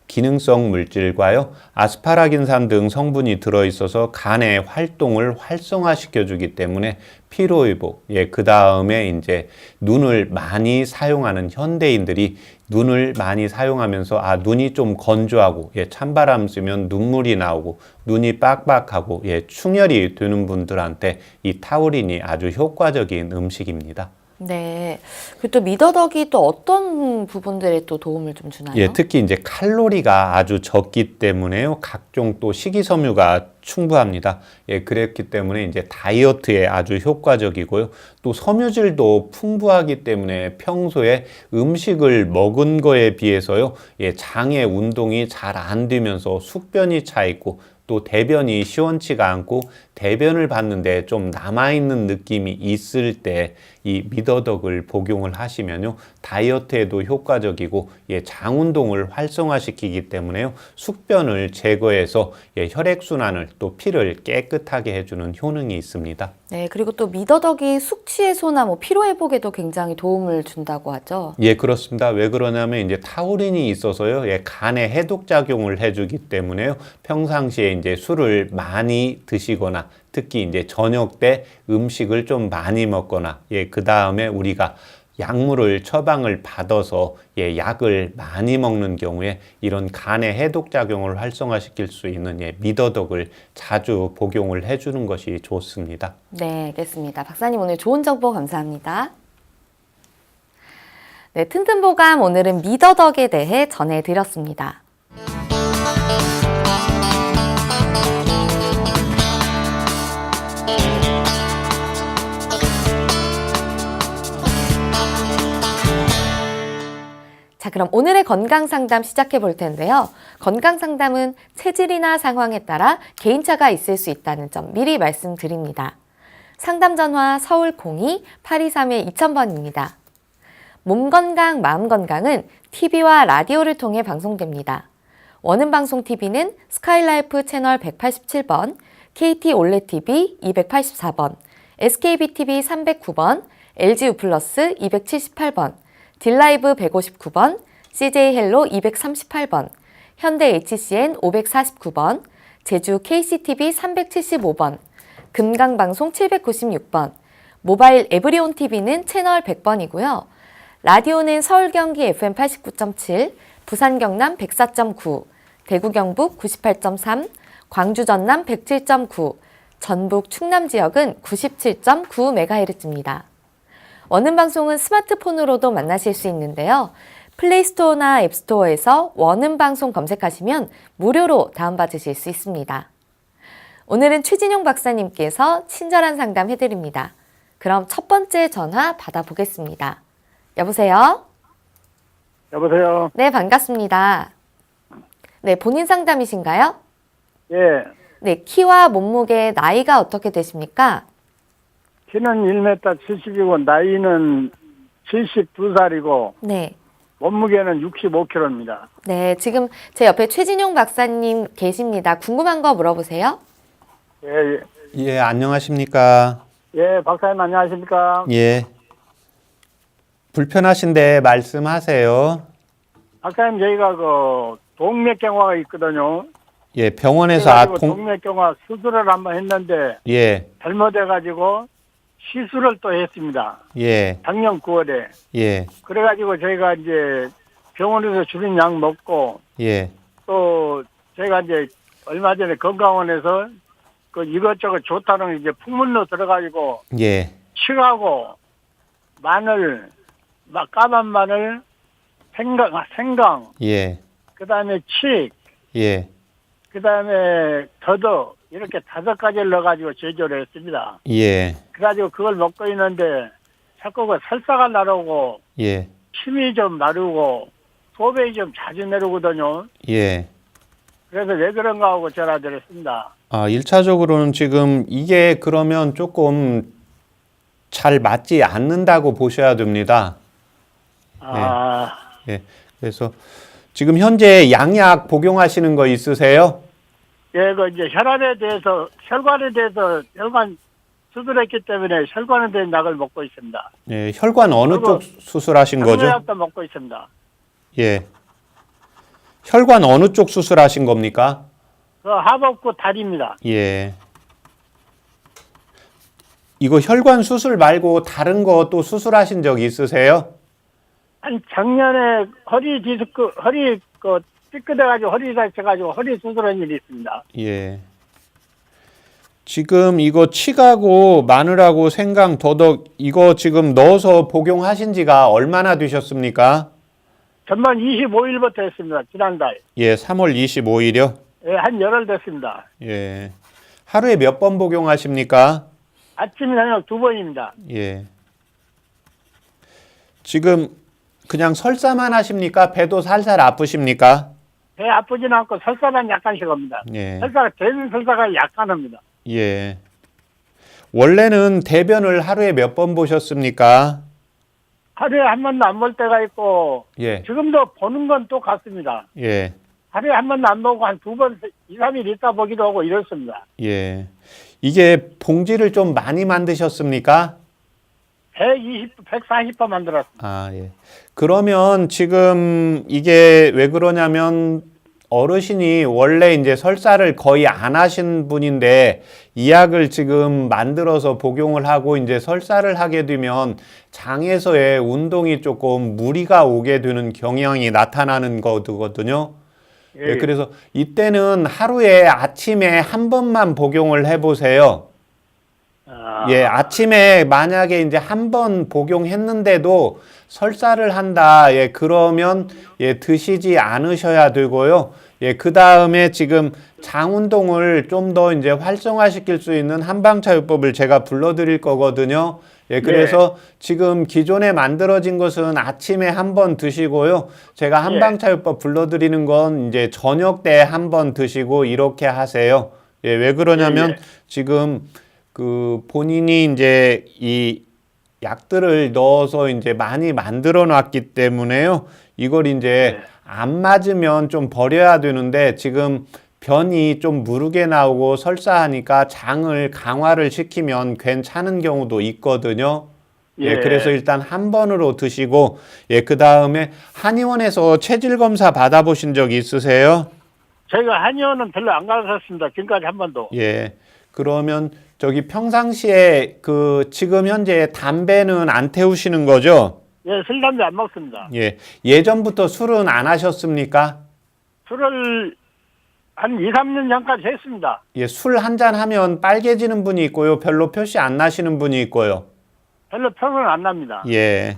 기능성 물질과요, 아스파라긴산 등 성분이 들어있어서 간의 활동을 활성화시켜주기 때문에 피로회복, 그 다음에 이제 눈을 많이 사용하는 현대인들이 눈을 많이 사용하면서 눈이 좀 건조하고 찬바람 쐬면 눈물이 나오고 눈이 빡빡하고 충혈이 되는 분들한테 이 타우린이 아주 효과적인 음식입니다. 네. 그리고 또 미더덕이 또 어떤 부분들에 또 도움을 좀 주나요? 예, 특히 이제 칼로리가 아주 적기 때문에요. 각종 또 식이섬유가 충분합니다. 예, 그랬기 때문에 이제 다이어트에 아주 효과적이고요. 또 섬유질도 풍부하기 때문에 평소에 음식을 먹은 거에 비해서요. 예, 장의 운동이 잘 안 되면서 숙변이 차 있고 또 대변이 시원치가 않고 대변을 봤는데 좀 남아있는 느낌이 있을 때 이 미더덕을 복용을 하시면요. 다이어트에도 효과적이고 예, 장 운동을 활성화시키기 때문에요. 숙변을 제거해서 예, 혈액순환을 또 피를 깨끗하게 해주는 효능이 있습니다. 네, 그리고 또 미더덕이 숙취 해소나 뭐 피로 회복에도 굉장히 도움을 준다고 하죠. 예, 그렇습니다. 왜 그러냐면 이제 타우린이 있어서요. 예, 간에 해독 작용을 해주기 때문에요. 평상시에 이제 술을 많이 드시거나 특히 이제 저녁 때 음식을 좀 많이 먹거나 예, 그 다음에 우리가 약물을 처방을 받아서 예, 약을 많이 먹는 경우에 이런 간의 해독 작용을 활성화시킬 수 있는 예, 미더덕을 자주 복용을 해주는 것이 좋습니다. 네, 알겠습니다. 박사님 오늘 좋은 정보 감사합니다. 네, 튼튼보감 오늘은 미더덕에 대해 전해드렸습니다. 자, 그럼 오늘의 건강 상담 시작해 볼 텐데요. 건강 상담은 체질이나 상황에 따라 개인차가 있을 수 있다는 점 미리 말씀드립니다. 상담 전화 서울 02-823-2000번입니다. 몸 건강, 마음 건강은 TV와 라디오를 통해 방송됩니다. 원음방송 TV는 스카이라이프 채널 187번, KT 올레TV 284번, SKBTV 309번, LG U+, 278번, 딜라이브 159번, CJ 헬로 238번, 현대 HCN 549번, 제주 KCTV 375번, 금강방송 796번, 모바일 에브리온 TV는 채널 100번이고요. 라디오는 서울 경기 FM 89.7, 부산 경남 104.9, 대구 경북 98.3, 광주 전남 107.9, 전북 충남 지역은 97.9MHz입니다. 원음방송은 스마트폰으로도 만나실 수 있는데요. 플레이스토어나 앱스토어에서 원음방송 검색하시면 무료로 다운받으실 수 있습니다. 오늘은 최진용 박사님께서 친절한 상담 해드립니다. 그럼 첫 번째 전화 받아보겠습니다. 여보세요? 여보세요? 네, 반갑습니다. 네, 본인 상담이신가요? 예. 네, 키와 몸무게, 나이가 어떻게 되십니까? 키는 1m 70이고, 나이는 72살이고, 네. 몸무게는 65kg입니다. 네, 지금 제 옆에 최진용 박사님 계십니다. 궁금한 거 물어보세요. 예, 예. 예, 안녕하십니까? 예, 박사님 안녕하십니까? 예. 불편하신데 말씀하세요. 박사님, 저희가 동맥경화가 있거든요. 예, 병원에서 그래가지고 동맥경화 수술을 한번 했는데, 예, 잘못해가지고 시술을 또 했습니다. 예, 작년 9월에. 예, 그래가지고 저희가 이제 병원에서 주는 약 먹고, 예, 또 제가 이제 얼마 전에 건강원에서 이것저것 좋다는 이제 풍문로 들어가지고 예, 치하고 마늘, 까만 마늘, 생강, 예, 그다음에 칡, 예, 그다음에 더덕 이렇게 5가지를 넣어가지고 제조를 했습니다. 예, 그래가지고 그걸 먹고 있는데 자꾸 설사가 나르고 예, 침이 좀 나르고 소변이 좀 자주 내려오거든요. 예. 그래서 왜 그런가 하고 전화드렸습니다. 아, 1차적으로는 지금 이게 그러면 조금 잘 맞지 않는다고 보셔야 됩니다. 아, 예. 그래서 지금 현재 양약 복용하시는 거 있으세요? 예, 이제 혈관에 대해서 혈관 수술했기 때문에 혈관에 대한 약을 먹고 있습니다. 예, 혈관 어느 쪽 수술하신 거죠? 약도 먹고 있습니다. 예. 혈관 어느 쪽 수술하신 겁니까? 하복부 다리입니다. 예. 이거 혈관 수술 말고 다른 거 또 수술하신 적 있으세요? 한 작년에 허리 삐끗해가지고 허리 다쳐가지고 허리 수술한 일이 있습니다. 예. 지금 이거 치가고 마늘하고 생강, 더덕 이거 지금 넣어서 복용하신 지가 얼마나 되셨습니까? 전만 25일부터 했습니다. 지난달. 예, 3월 25일이요? 예, 한 열흘 됐습니다. 예. 하루에 몇 번 복용하십니까? 아침, 저녁 2번입니다. 예. 지금 그냥 설사만 하십니까? 배도 살살 아프십니까? 배 아프진 않고 설사는 약간씩 옵니다. 예. 설사가, 대변 설사가 약간 옵니다. 예. 원래는 대변을 하루에 몇 번 보셨습니까? 하루에 한 번도 안 볼 때가 있고, 예. 지금도 보는 건 똑같습니다. 예. 하루에 한 번도 안 보고 한 2번, 2, 3일 있다 보기도 하고 이렇습니다. 예. 이게 봉지를 좀 많이 만드셨습니까? 140번 만들었습니다. 아, 예. 그러면 지금 이게 왜 그러냐면 어르신이 원래 이제 설사를 거의 안 하신 분인데 이 약을 지금 만들어서 복용을 하고 이제 설사를 하게 되면 장에서의 운동이 조금 무리가 오게 되는 경향이 나타나는 거거든요. 예, 그래서 이때는 하루에 아침에 한 번만 복용을 해보세요. 예, 아침에 만약에 이제 한 번 복용했는데도 설사를 한다. 예, 그러면 예, 드시지 않으셔야 되고요. 예, 그 다음에 지금 장 운동을 좀 더 이제 활성화시킬 수 있는 한방차요법을 제가 불러드릴 거거든요. 예, 그래서 지금 기존에 만들어진 것은 아침에 한 번 드시고요. 제가 한방차요법 불러드리는 건 이제 저녁 때 한 번 드시고 이렇게 하세요. 예, 왜 그러냐면 지금 그 본인이 이제 이 약들을 넣어서 이제 많이 만들어 놨기 때문에요. 이걸 이제 안 맞으면 좀 버려야 되는데 지금 변이 좀 무르게 나오고 설사하니까 장을 강화를 시키면 괜찮은 경우도 있거든요. 예, 그래서 일단 한 번으로 드시고, 예, 그 다음에 한의원에서 체질 검사 받아보신 적 있으세요? 저희가 한의원은 별로 안 가봤습니다. 지금까지 한 번도. 예, 그러면 저기 평상시에 그 지금 현재 담배는 안 태우시는 거죠? 예, 술, 담배 안 먹습니다. 예, 예전부터 술은 안 하셨습니까? 술을 한 2, 3년 전까지 했습니다. 예, 술 한 잔 하면 빨개지는 분이 있고요. 별로 표시 안 나시는 분이 있고요. 별로 표는 안 납니다. 예.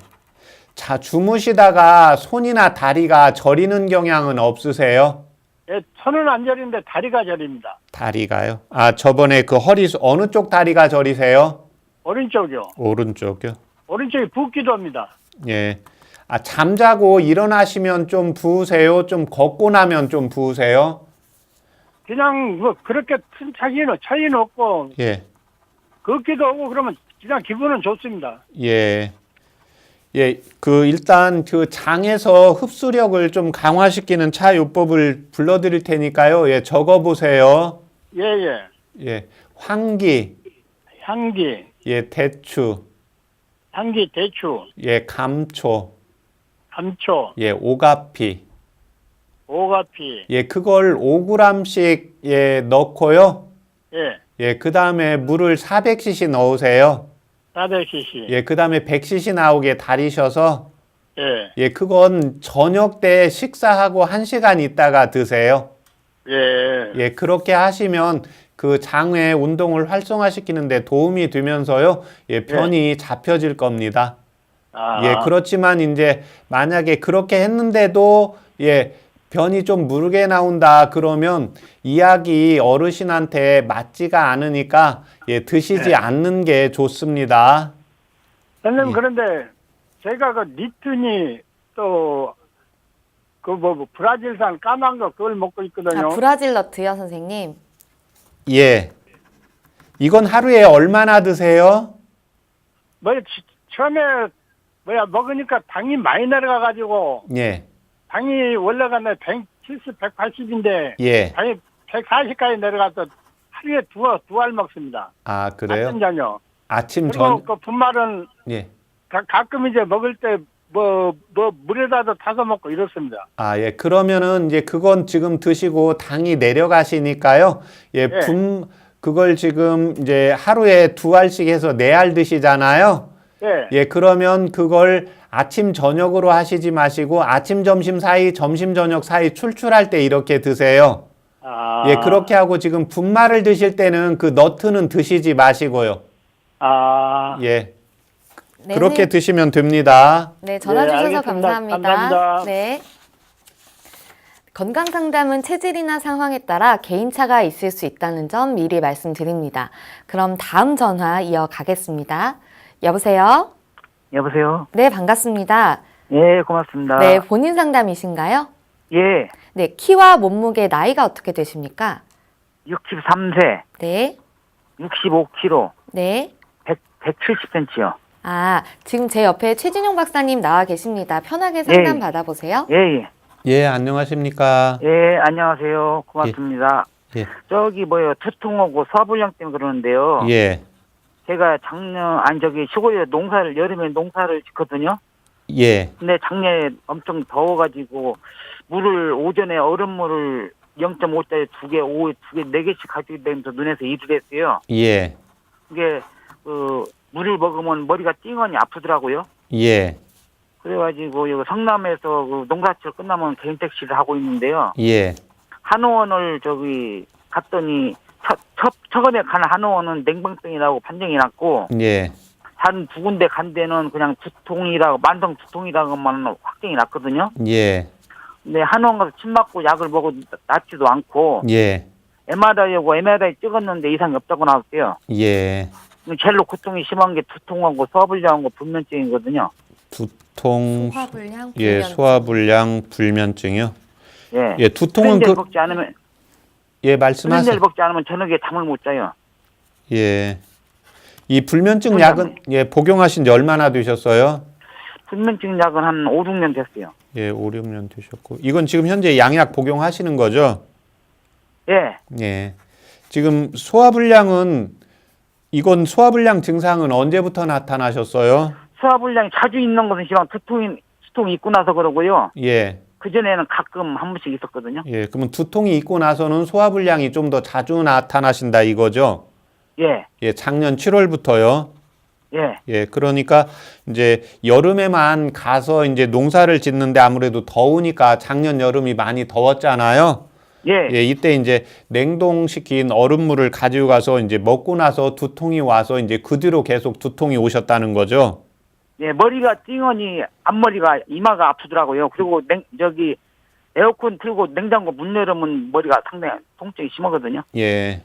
자, 주무시다가 손이나 다리가 저리는 경향은 없으세요? 예, 손은 안 저리는데 다리가 저립니다. 다리가요? 아, 저번에 그 허리, 어느 쪽 다리가 저리세요? 오른쪽이요. 오른쪽이요? 오른쪽이 붓기도 합니다. 예. 아, 잠자고 일어나시면 좀 부으세요? 좀 걷고 나면 좀 부으세요? 그냥 뭐 그렇게 큰 차이는 없고 예. 걷기도 하고 그러면 그냥 기분은 좋습니다. 예. 예, 그 일단 그 장에서 흡수력을 좀 강화시키는 차요법을 불러드릴 테니까요. 예, 적어보세요. 예, 예. 예, 황기, 향기, 예, 대추, 향기, 대추, 예, 감초, 감초, 예, 오가피. 오가피, 예, 그걸 5g씩 예, 넣고요. 예, 예, 그 다음에 물을 400cc 넣으세요. 400cc, 예, 그 다음에 100cc 나오게 달이셔서 예, 예, 그건 저녁 때 식사하고 1시간 있다가 드세요. 예, 예, 그렇게 하시면 그 장의 운동을 활성화시키는데 도움이 되면서요, 예, 변이 잡혀질 겁니다. 아, 예, 그렇지만 이제 만약에 그렇게 했는데도 예, 변이 좀 무르게 나온다 그러면 이 약이 어르신한테 맞지가 않으니까 예, 드시지 않는 게 좋습니다. 선생님 예. 그런데 제가 그 니트니 또 그 뭐 브라질산 까만 거 그걸 먹고 있거든요. 아, 브라질 너트요, 선생님? 예. 이건 하루에 얼마나 드세요? 뭐 처음에 먹으니까 당이 많이 내려가가지고 예. 당이 원래가 내 170, 180인데 예. 당이 140까지 내려가서 하루에 두 알 먹습니다. 아, 그래요? 아침 저녁. 아침 그리고 그 분말은 예. 가끔 이제 먹을 때 물에다도 타서 먹고 이렇습니다. 아, 예. 그러면은 이제 그건 지금 드시고 당이 내려가시니까요. 예, 그걸 지금 이제 하루에 2알씩 해서 4알 드시잖아요. 예. 예, 그러면 그걸 아침 저녁으로 하시지 마시고 아침 점심 사이, 점심 저녁 사이 출출할 때 이렇게 드세요. 아. 예, 그렇게 하고 지금 분말을 드실 때는 그 너트는 드시지 마시고요. 아. 예, 네, 그렇게 네. 드시면 됩니다. 네, 전화 네, 주셔서 알겠습니다. 감사합니다. 감사합니다. 네. 건강 상담은 체질이나 상황에 따라 개인차가 있을 수 있다는 점 미리 말씀드립니다. 그럼 다음 전화 이어가겠습니다. 여보세요? 여보세요? 네, 반갑습니다. 예, 고맙습니다. 네, 본인 상담이신가요? 예, 네, 키와 몸무게, 나이가 어떻게 되십니까? 63세, 네, 65kg, 네. 170cm요. 아, 지금 제 옆에 최진용 박사님 나와 계십니다. 편하게 상담 받아보세요. 예, 예. 예, 안녕하십니까? 예, 안녕하세요. 고맙습니다. 예, 저기 두통하고 소화불량 때문에 그러는데요. 예, 제가 시골에 여름에 농사를 짓거든요. 예, 근데 작년에 엄청 더워가지고 오전에 얼음물을 0.5짜리 오후에 두 개, 4개씩 가지고 다니면서 눈에서 일을 했어요. 예, 이게, 물을 먹으면 머리가 띵하니 아프더라고요. 예, 그래가지고 여기 성남에서 농사철 끝나면 개인 택시를 하고 있는데요. 예, 한의원을 갔더니 처음에 간 한의원은 냉방병이라고 판정이 났고 예, 한 두 군데 간 데는 그냥 만성 두통이라고만 확정이 났거든요. 예, 근데 한의원 가서 침 맞고 약을 먹어도 낫지도 않고 예, MRI 찍었는데 이상이 없다고 나왔대요. 예. 제일로 고통이 심한 게 두통하고 소화불량하고 불면증이거든요. 두통, 소화불량, 예, 불면증. 소화불량, 불면증이요. 예. 예, 두통은 수면제를 먹지 않으면 예, 말씀하세요. 수면제를 먹지 않으면 저녁에 잠을 못 자요. 예. 이 불면증 약은 예, 복용하신 지 얼마나 되셨어요? 불면증 약은 한 5, 6년 됐어요. 예, 5, 6년 되셨고. 이건 지금 현재 양약 복용하시는 거죠? 예. 예. 지금 이건 소화불량 증상은 언제부터 나타나셨어요? 소화불량이 자주 있는 것은 지만 두통이 있고 나서 그러고요. 예. 그전에는 가끔 한 번씩 있었거든요. 예. 그러면 두통이 있고 나서는 소화불량이 좀 더 자주 나타나신다 이거죠? 예. 예, 작년 7월부터요. 예. 예, 그러니까 이제 여름에만 가서 이제 농사를 짓는데 아무래도 더우니까 작년 여름이 많이 더웠잖아요. 예. 예, 이때 이제 냉동시킨 얼음물을 가지고 가서 이제 먹고 나서 두통이 와서 이제 그 뒤로 계속 두통이 오셨다는 거죠. 예. 머리가 띵하니 앞머리가 이마가 아프더라고요. 그리고 에어컨 틀고 냉장고 문 열으면 머리가 상당히 통증이 심하거든요. 예.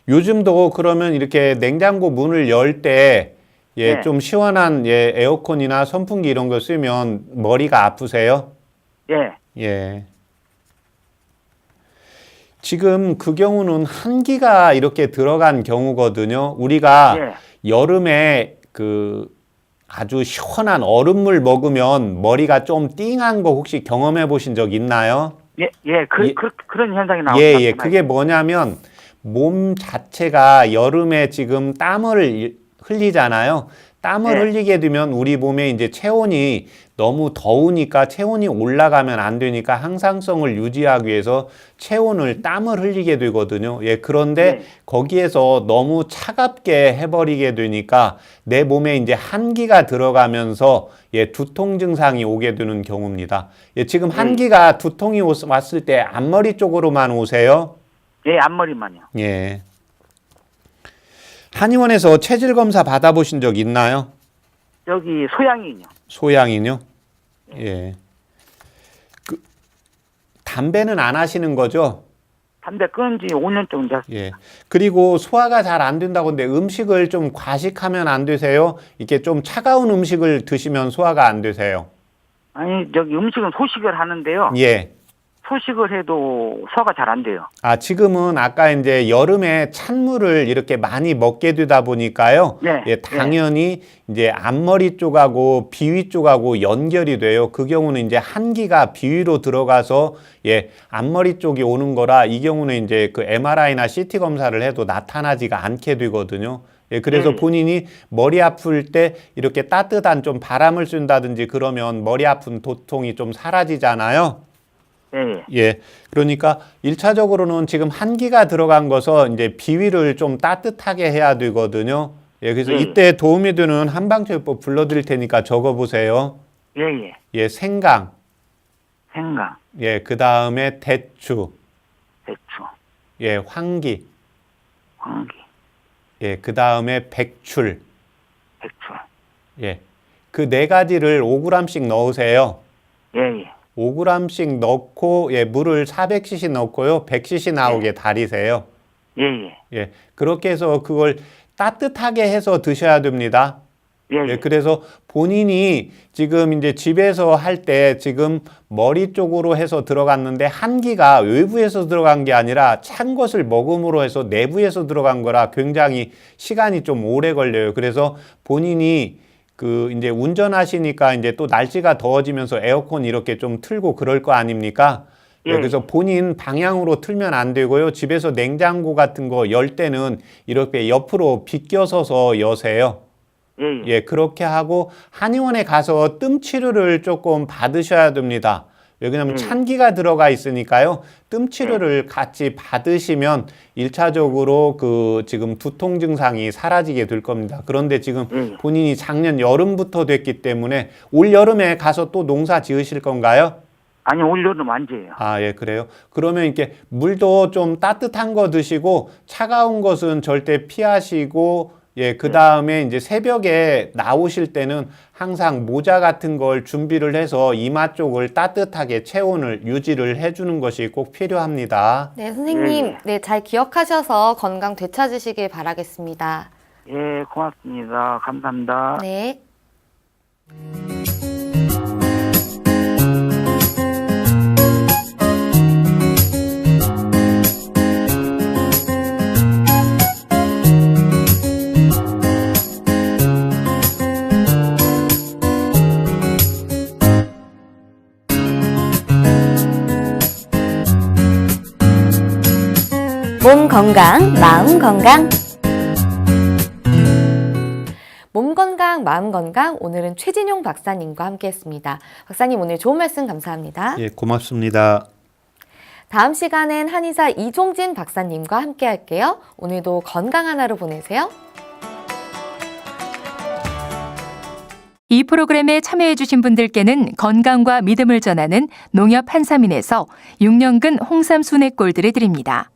요즘도 그러면 이렇게 냉장고 문을 열 때 예, 네. 좀 시원한 예, 에어컨이나 선풍기 이런 거 쓰면 머리가 아프세요? 예. 예. 지금 그 경우는 한기가 이렇게 들어간 경우거든요. 우리가 예. 여름에 아주 시원한 얼음물 먹으면 머리가 좀 띵한 거 혹시 경험해 보신 적 있나요? 예. 그런 현상이 나오죠. 예, 예. 그게 뭐냐면 몸 자체가 여름에 지금 땀을 흘리잖아요. 땀을 네. 흘리게 되면 우리 몸에 이제 체온이 너무 더우니까 체온이 올라가면 안 되니까 항상성을 유지하기 위해서 땀을 흘리게 되거든요. 예, 그런데 네. 거기에서 너무 차갑게 해버리게 되니까 내 몸에 이제 한기가 들어가면서 예, 두통 증상이 오게 되는 경우입니다. 예, 지금 한기가 두통이 왔을 때 앞머리 쪽으로만 오세요? 예, 앞머리만요. 예. 한의원에서 체질 검사 받아보신 적 있나요? 저기 소양인요. 소양인요? 예. 담배는 안 하시는 거죠? 담배 끊은 지 5년 정도 됐어요. 예. 그리고 소화가 잘 안 된다고 하는데 음식을 좀 과식하면 안 되세요? 이렇게 좀 차가운 음식을 드시면 소화가 안 되세요? 아니, 음식은 소식을 하는데요. 예. 소식을 해도 소화가 잘 안 돼요. 아, 지금은 아까 이제 여름에 찬물을 이렇게 많이 먹게 되다 보니까요. 네. 예, 당연히 이제 앞머리 쪽하고 비위 쪽하고 연결이 돼요. 그 경우는 이제 한기가 비위로 들어가서 예, 앞머리 쪽이 오는 거라 이 경우는 이제 그 MRI나 CT 검사를 해도 나타나지가 않게 되거든요. 예, 그래서 본인이 머리 아플 때 이렇게 따뜻한 좀 바람을 쐰다든지 그러면 머리 아픈 두통이 좀 사라지잖아요. 예. 예. 그러니까 1차적으로는 지금 한기가 들어간 것서 이제 비위를 좀 따뜻하게 해야 되거든요. 예. 그래서 이때 도움이 되는 한방제법 불러드릴 테니까 적어보세요. 예. 예. 생강. 생강, 예. 그 다음에 대추. 대추, 예, 황기, 황기, 예, 그 다음에 백출, 백출. 예, 그 네 가지를 5g씩 넣으세요. 예, 예. 5g씩 넣고, 예, 물을 400cc 넣고요. 100cc 나오게 달이세요. 예, 예. 예, 그렇게 해서 그걸 따뜻하게 해서 드셔야 됩니다. 예, 예, 예. 그래서 본인이 지금 이제 집에서 할 때 지금 머리 쪽으로 해서 들어갔는데 한기가 외부에서 들어간 게 아니라 찬 것을 먹음으로 해서 내부에서 들어간 거라 굉장히 시간이 좀 오래 걸려요. 그래서 본인이 그 이제 운전하시니까 이제 또 날씨가 더워지면서 에어컨 이렇게 좀 틀고 그럴 거 아닙니까? 예, 예. 그래서 본인 방향으로 틀면 안 되고요. 집에서 냉장고 같은 거 열 때는 이렇게 옆으로 비껴서서 여세요. 예, 예. 예, 그렇게 하고 한의원에 가서 뜸 치료를 조금 받으셔야 됩니다. 왜냐하면 찬기가 들어가 있으니까요. 뜸 치료를 같이 받으시면 1차적으로 그 지금 두통 증상이 사라지게 될 겁니다. 그런데 지금 본인이 작년 여름부터 됐기 때문에 올 여름에 가서 또 농사 지으실 건가요? 아니, 올여름 안 돼요. 아, 예, 그래요. 그러면 이렇게 물도 좀 따뜻한 거 드시고 차가운 것은 절대 피하시고, 예, 그 다음에 이제 새벽에 나오실 때는 항상 모자 같은 걸 준비를 해서 이마 쪽을 따뜻하게 체온을 유지를 해주는 것이 꼭 필요합니다. 네, 선생님, 네, 잘 기억하셔서 건강 되찾으시길 바라겠습니다. 예, 고맙습니다. 감사합니다. 네. 몸 건강, 마음 건강. 몸 건강, 마음 건강. 오늘은 최진용 박사님과 함께했습니다. 박사님, 오늘 좋은 말씀 감사합니다. 예, 고맙습니다. 다음 시간엔 한의사 이종진 박사님과 함께할게요. 오늘도 건강한 하루 보내세요. 이 프로그램에 참여해주신 분들께는 건강과 믿음을 전하는 농협 한삼인에서 6년근 홍삼 순액골드를 드립니다.